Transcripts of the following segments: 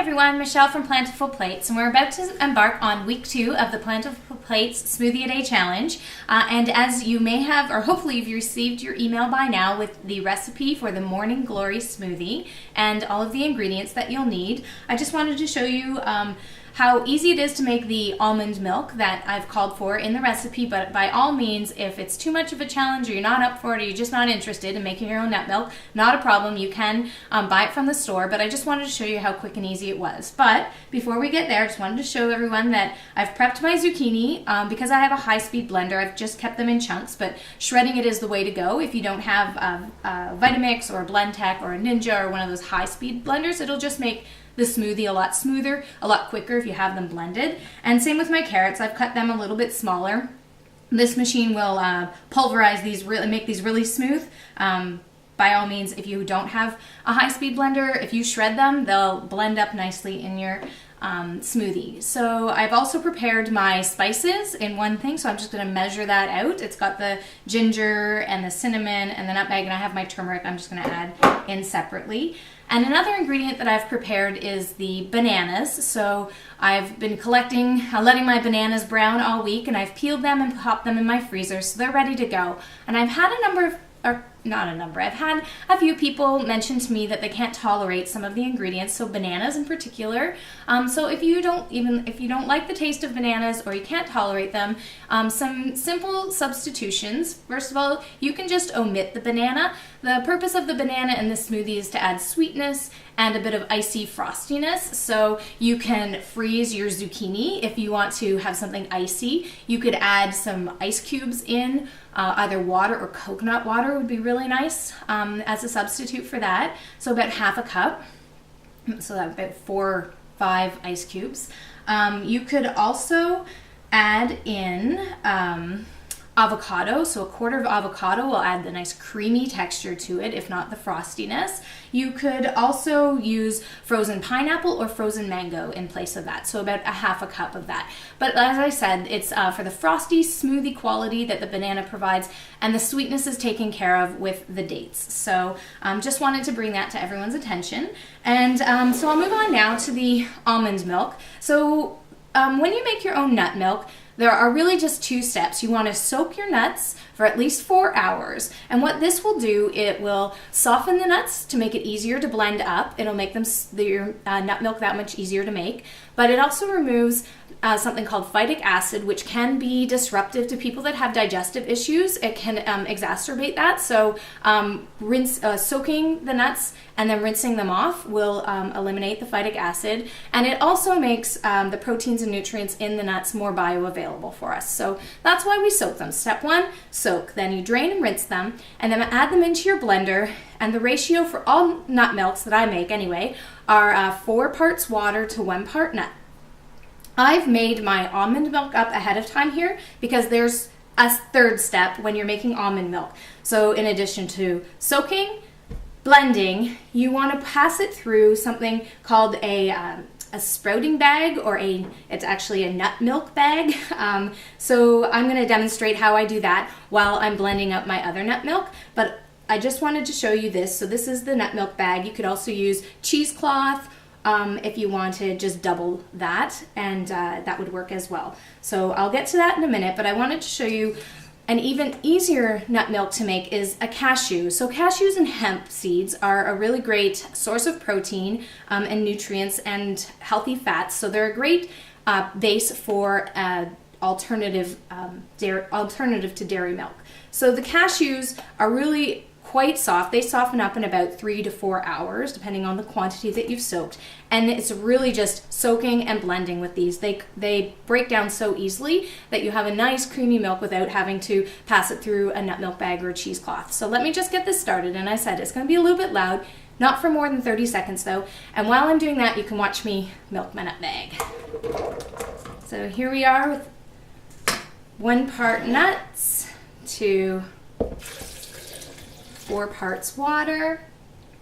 everyone, Michelle from Plentiful Plates, and we're about to embark on week 2 of the Plentiful Plates Smoothie a Day Challenge. And as you may have, or hopefully you've received your email by now with the recipe for the Morning Glory smoothie and all of the ingredients that you'll need, I just wanted to show you how easy it is to make the almond milk that I've called for in the recipe. But by all means, if it's too much of a challenge or you're not up for it or you're just not interested in making your own nut milk, not a problem. You can buy it from the store, but I just wanted to show you how quick and easy it was. But before we get there, I just wanted to show everyone that I've prepped my zucchini because I have a high-speed blender. I've just kept them in chunks, but shredding it is the way to go. If you don't have Vitamix or a Blendtec or a Ninja or one of those high-speed blenders, it'll just make the smoothie a lot smoother, a lot quicker if you have them blended. And same with my carrots. I've cut them a little bit smaller. This machine will pulverize these, make these really smooth. By all means, if you don't have a high-speed blender, if you shred them, they'll blend up nicely in your smoothie. So I've also prepared my spices in one thing, so I'm just going to measure that out. It's got the ginger and the cinnamon and the nutmeg, and I have my turmeric I'm just going to add in separately. And another ingredient that I've prepared is the bananas. So I've been letting my bananas brown all week, and I've peeled them and popped them in my freezer so they're ready to go. And I've had I've had a few people mention to me that they can't tolerate some of the ingredients, so bananas in particular. So if you don't like the taste of bananas or you can't tolerate them, some simple substitutions. First of all, you can just omit the banana. The purpose of the banana in this smoothie is to add sweetness and a bit of icy frostiness. So you can freeze your zucchini if you want to have something icy. You could add some ice cubes in, either water or coconut water would be really nice as a substitute for that. So about half a cup, so that's about 4 or 5 ice cubes. You could also add in avocado, so a quarter of avocado will add the nice creamy texture to it, if not the frostiness. You could also use frozen pineapple or frozen mango in place of that, so about a half a cup of that. But as I said, it's for the frosty, smoothie quality that the banana provides, and the sweetness is taken care of with the dates. So just wanted to bring that to everyone's attention. And so I'll move on now to the almond milk. So when you make your own nut milk, there are really just 2 steps. You want to soak your nuts for at least 4 hours. And what this will do, it will soften the nuts to make it easier to blend up. It'll make your nut milk that much easier to make. But it also removes something called phytic acid, which can be disruptive to people that have digestive issues. It can exacerbate that. So soaking the nuts and then rinsing them off will eliminate the phytic acid. And it also makes the proteins and nutrients in the nuts more bioavailable for us. So that's why we soak them. Step 1, soak. Then you drain and rinse them, and then add them into your blender. And the ratio for all nut milks that I make anyway are 4 parts water to 1 part nut. I've made my almond milk up ahead of time here because there's a 3rd step when you're making almond milk. So in addition to soaking, blending, you want to pass it through something called a sprouting bag, or it's actually a nut milk bag. So I'm going to demonstrate how I do that while I'm blending up my other nut milk. But I just wanted to show you this. So this is the nut milk bag. You could also use cheesecloth if you want to just double that, and that would work as well. So I'll get to that in a minute, but I wanted to show you an even easier nut milk to make is a cashew. So cashews and hemp seeds are a really great source of protein and nutrients and healthy fats. So they're a great base for alternative to dairy milk. So the cashews are really quite soft. They soften up in about 3 to 4 hours, depending on the quantity that you've soaked. And it's really just soaking and blending with these. They break down so easily that you have a nice creamy milk without having to pass it through a nut milk bag or a cheesecloth. So let me just get this started. And I said it's going to be a little bit loud, not for more than 30 seconds though. And while I'm doing that, you can watch me milk my nutmeg. So here we are with 1 part nuts to 4 parts water.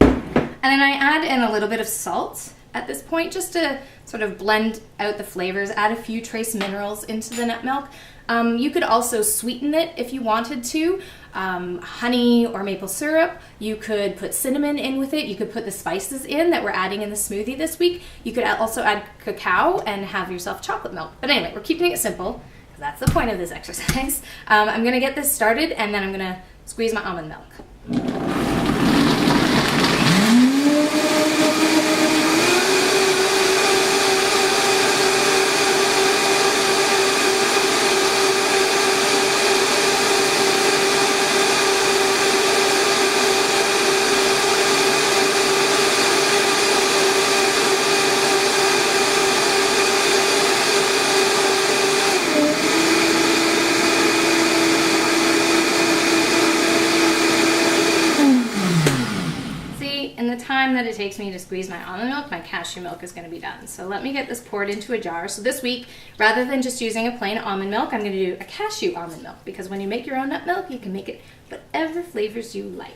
And then I add in a little bit of salt at this point just to sort of blend out the flavors, add a few trace minerals into the nut milk. You could also sweeten it if you wanted to. Honey or maple syrup. You could put cinnamon in with it. You could put the spices in that we're adding in the smoothie this week. You could also add cacao and have yourself chocolate milk. But anyway, we're keeping it simple. That's the point of this exercise. I'm going to get this started, and then I'm going to squeeze my almond milk. In the time that it takes me to squeeze my almond milk, my cashew milk is going to be done. So let me get this poured into a jar. So this week, rather than just using a plain almond milk, I'm going to do a cashew almond milk, because when you make your own nut milk, you can make it whatever flavors you like.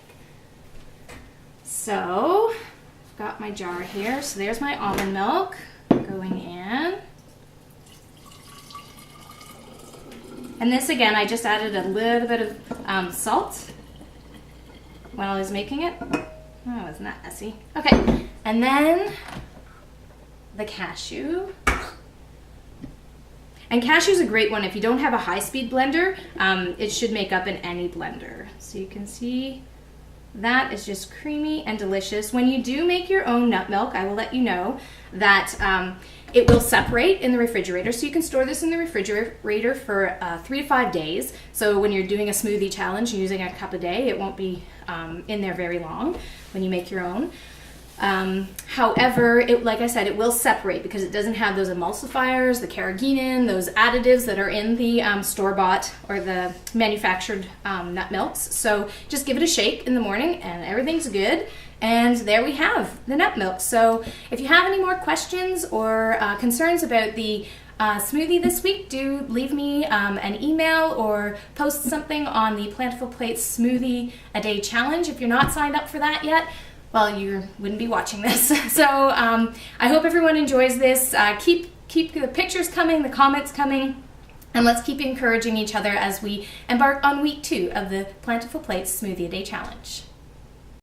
So I've got my jar here. So there's my almond milk going in. And this, again, I just added a little bit of salt when I was making it. Oh, isn't that messy? Okay, and then the cashew. And cashew's a great one. If you don't have a high-speed blender, it should make up in any blender. So you can see that is just creamy and delicious. When you do make your own nut milk, I will let you know that it will separate in the refrigerator. So you can store this in the refrigerator for 3 to 5 days. So when you're doing a smoothie challenge and using a cup a day, it won't be in there very long when you make your own. However, like I said, it will separate because it doesn't have those emulsifiers, the carrageenan, those additives that are in the store-bought or the manufactured nut milks. So just give it a shake in the morning and everything's good. And there we have the nut milk. So if you have any more questions or concerns about the smoothie this week, do leave me an email or post something on the Plentiful Plates Smoothie a Day Challenge. If you're not signed up for that yet, well, you wouldn't be watching this. So I hope everyone enjoys this. Keep the pictures coming, the comments coming, and let's keep encouraging each other as we embark on week 2 of the Plentiful Plates Smoothie a Day Challenge.